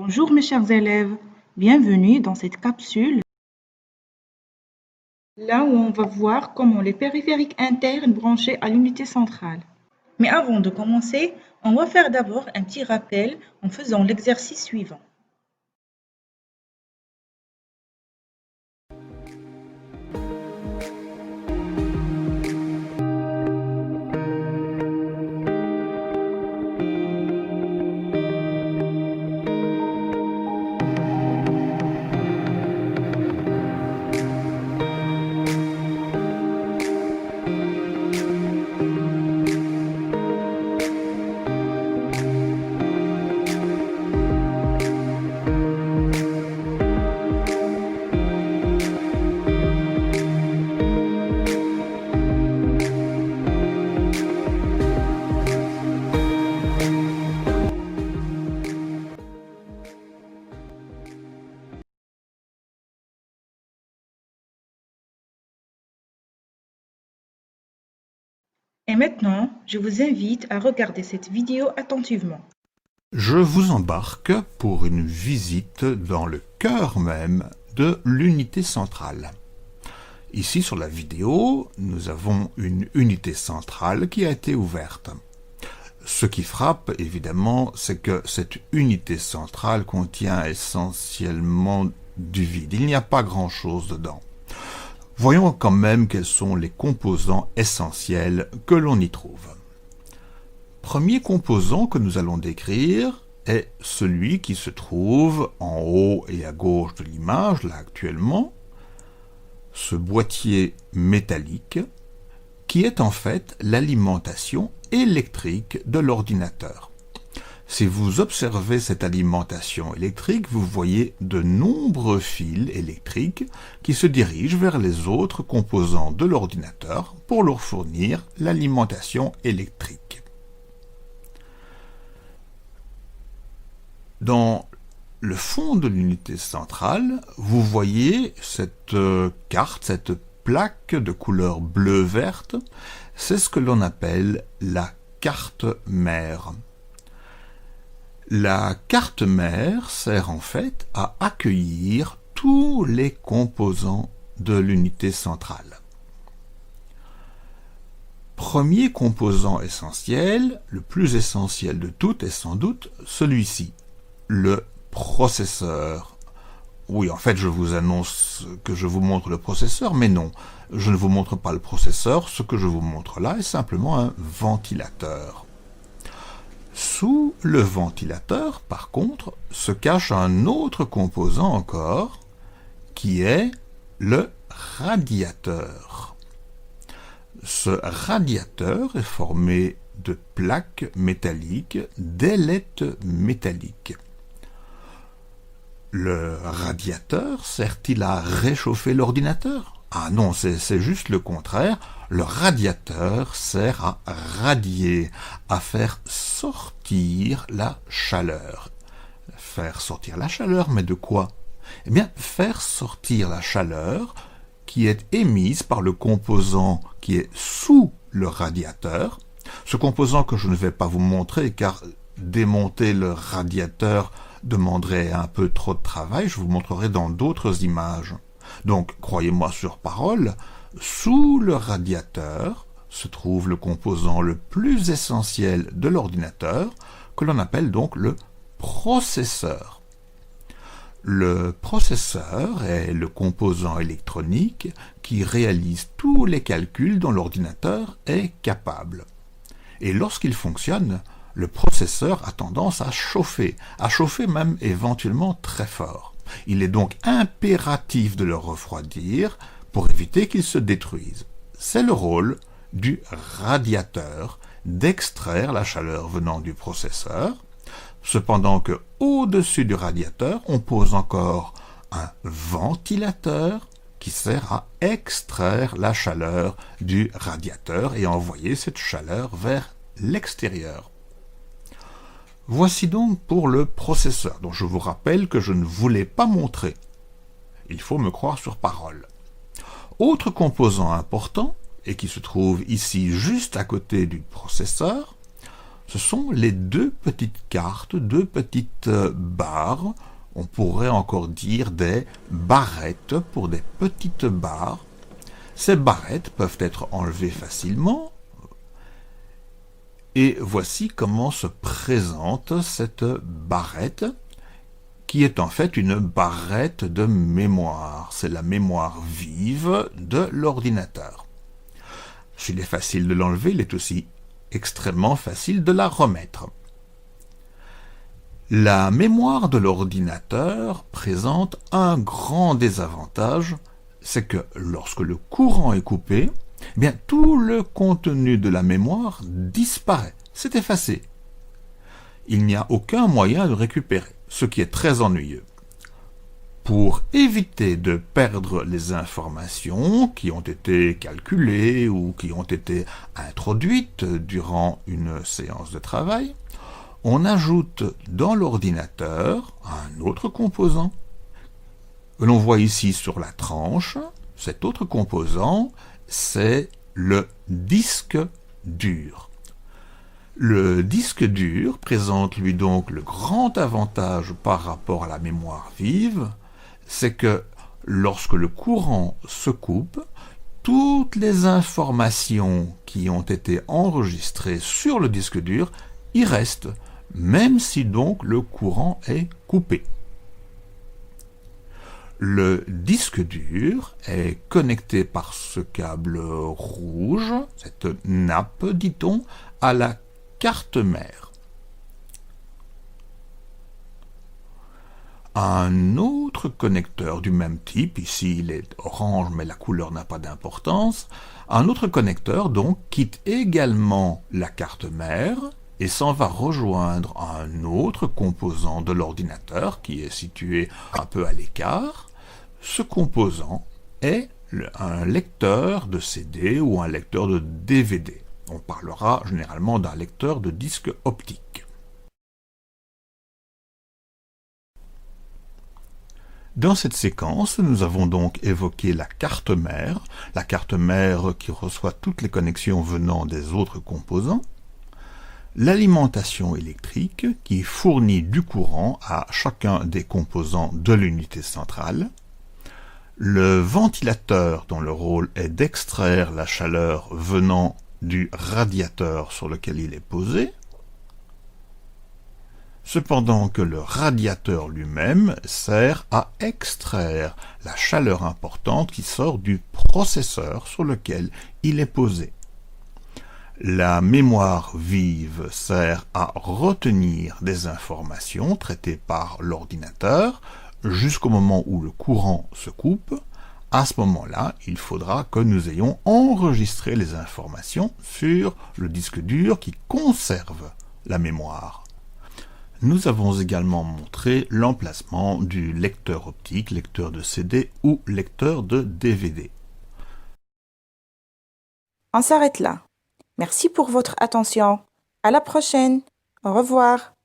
Bonjour mes chers élèves, bienvenue dans cette capsule, là où on va voir comment les périphériques internes branchés à l'unité centrale. Mais avant de commencer, on va faire d'abord un petit rappel en faisant l'exercice suivant. Et maintenant, je vous invite à regarder cette vidéo attentivement. Je vous embarque pour une visite dans le cœur même de l'unité centrale. Ici sur la vidéo, nous avons une unité centrale qui a été ouverte. Ce qui frappe, évidemment, c'est que cette unité centrale contient essentiellement du vide. Il n'y a pas grand-chose dedans. Voyons quand même quels sont les composants essentiels que l'on y trouve. Premier composant que nous allons décrire est celui qui se trouve en haut et à gauche de l'image, là actuellement, ce boîtier métallique qui est en fait l'alimentation électrique de l'ordinateur. Si vous observez cette alimentation électrique, vous voyez de nombreux fils électriques qui se dirigent vers les autres composants de l'ordinateur pour leur fournir l'alimentation électrique. Dans le fond de l'unité centrale, vous voyez cette carte, cette plaque de couleur bleu-verte, c'est ce que l'on appelle la carte mère. La carte mère sert en fait à accueillir tous les composants de l'unité centrale. Premier composant essentiel, le plus essentiel de tout est sans doute celui-ci, le processeur. Oui, en fait, je vous annonce que je vous montre le processeur, mais non, je ne vous montre pas le processeur. Ce que je vous montre là est simplement un ventilateur. Sous le ventilateur, par contre, se cache un autre composant encore, qui est le radiateur. Ce radiateur est formé de plaques métalliques, d'ailettes métalliques. Le radiateur sert-il à réchauffer l'ordinateur? Ah non, c'est juste le contraire. Le radiateur sert à radier, à faire sortir la chaleur. Faire sortir la chaleur, mais de quoi? Eh bien, faire sortir la chaleur qui est émise par le composant qui est sous le radiateur. Ce composant que je ne vais pas vous montrer, car démonter le radiateur demanderait un peu trop de travail, je vous montrerai dans d'autres images. Donc, croyez-moi sur parole, sous le radiateur se trouve le composant le plus essentiel de l'ordinateur, que l'on appelle donc le processeur. Le processeur est le composant électronique qui réalise tous les calculs dont l'ordinateur est capable. Et lorsqu'il fonctionne, le processeur a tendance à chauffer même éventuellement très fort. Il est donc impératif de le refroidir pour éviter qu'il se détruise. C'est le rôle du radiateur d'extraire la chaleur venant du processeur, cependant que au-dessus du radiateur, on pose encore un ventilateur qui sert à extraire la chaleur du radiateur et envoyer cette chaleur vers l'extérieur. Voici donc pour le processeur, dont je vous rappelle que je ne voulais pas montrer. Il faut me croire sur parole. Autre composant important, et qui se trouve ici juste à côté du processeur, Ce sont les deux petites cartes, deux petites barres. On pourrait encore dire des barrettes pour des petites barres. Ces barrettes peuvent être enlevées facilement. Et voici comment se présente cette barrette, qui est en fait une barrette de mémoire. C'est la mémoire vive de l'ordinateur. S'il est facile de l'enlever, il est aussi extrêmement facile de la remettre. La mémoire de l'ordinateur présente un grand désavantage, c'est que lorsque le courant est coupé, eh bien, tout le contenu de la mémoire disparaît, c'est effacé. Il n'y a aucun moyen de récupérer, ce qui est très ennuyeux. Pour éviter de perdre les informations qui ont été calculées ou qui ont été introduites durant une séance de travail, on ajoute dans l'ordinateur un autre composant. L'on voit ici sur la tranche, cet autre composant, c'est le disque dur. Le disque dur présente lui donc le grand avantage par rapport à la mémoire vive, c'est que lorsque le courant se coupe, toutes les informations qui ont été enregistrées sur le disque dur y restent, même si donc le courant est coupé. Le disque dur est connecté par ce câble rouge, cette nappe, dit-on, à la carte mère. Un autre connecteur du même type, ici il est orange mais la couleur n'a pas d'importance, un autre connecteur donc quitte également la carte mère et s'en va rejoindre un autre composant de l'ordinateur qui est situé un peu à l'écart. Ce composant est un lecteur de CD ou un lecteur de DVD. On parlera généralement d'un lecteur de disque optique. Dans cette séquence, nous avons donc évoqué la carte mère qui reçoit toutes les connexions venant des autres composants, l'alimentation électrique qui fournit du courant à chacun des composants de l'unité centrale, le ventilateur dont le rôle est d'extraire la chaleur venant du radiateur sur lequel il est posé, cependant que le radiateur lui-même sert à extraire la chaleur importante qui sort du processeur sur lequel il est posé. La mémoire vive sert à retenir des informations traitées par l'ordinateur jusqu'au moment où le courant se coupe. À ce moment-là, il faudra que nous ayons enregistré les informations sur le disque dur qui conserve la mémoire. Nous avons également montré l'emplacement du lecteur optique, lecteur de CD ou lecteur de DVD. On s'arrête là. Merci pour votre attention. À la prochaine. Au revoir.